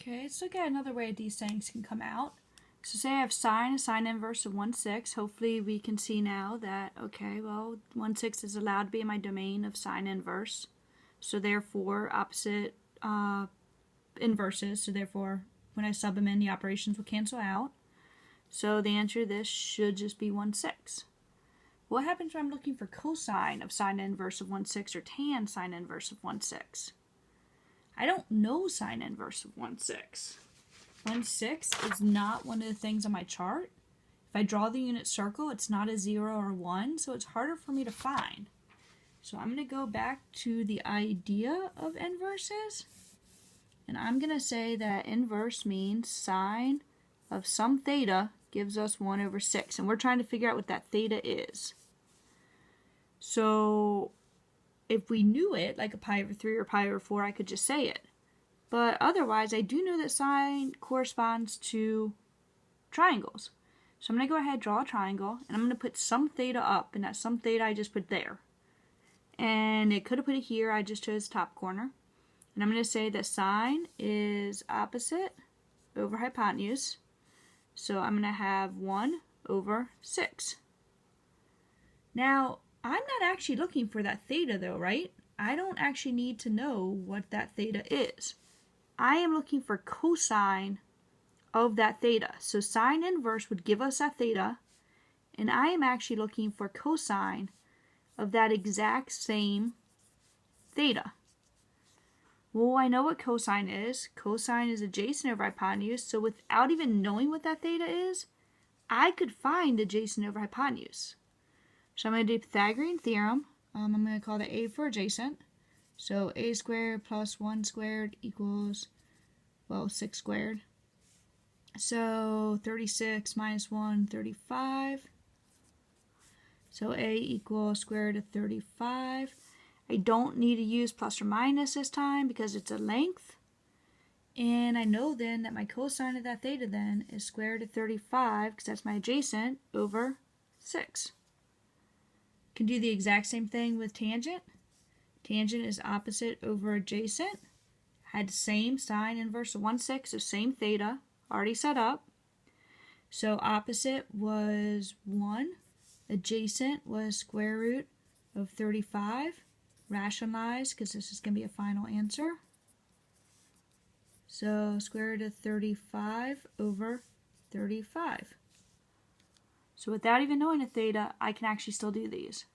Okay, let's look at another way these things can come out. So say I have a sine inverse of 1/6. Hopefully we can see now that, okay, well, 1/6 is allowed to be in my domain of sine inverse. So therefore, opposite inverses. So therefore, when I sub them in, the operations will cancel out. So the answer to this should just be 1/6. What happens when I'm looking for cosine of sine inverse of 1/6 or tan sine inverse of 1/6? I don't know sine inverse of 1/6. 1/6 is not one of the things on my chart. If I draw the unit circle, it's not a 0 or 1, so it's harder for me to find. So I'm going to go back to the idea of inverses, and I'm going to say that inverse means sine of some theta gives us 1/6, and we're trying to figure out what that theta is. So if we knew it, like a pi/3 or pi/4, I could just say it. But otherwise, I do know that sine corresponds to triangles. So I'm going to go ahead and draw a triangle, and I'm going to put some theta up, and that some theta I just put there. And it could have put it here, I just chose top corner. And I'm going to say that sine is opposite over hypotenuse. So I'm going to have 1/6. Now, I'm not actually looking for that theta though, right? I don't actually need to know what that theta is. I am looking for cosine of that theta. So sine inverse would give us that theta, and I am actually looking for cosine of that exact same theta. Well, I know what cosine is. Cosine is adjacent over hypotenuse, so without even knowing what that theta is, I could find adjacent over hypotenuse. So I'm going to do Pythagorean theorem. I'm going to call that A for adjacent. So a squared plus 1 squared equals, well, 6 squared. So 36 minus 1, 35. So A equals square root of 35. I don't need to use plus or minus this time because it's a length. And I know then that my cosine of that theta then is square root of 35, because that's my adjacent, over 6. Can do the exact same thing with tangent. Tangent is opposite over adjacent. Had the same sine inverse of 1/6, so same theta, already set up. So opposite was 1. Adjacent was square root of 35. Rationalize, because this is going to be a final answer. So square root of 35 over 35. So without even knowing a theta, I can actually still do these.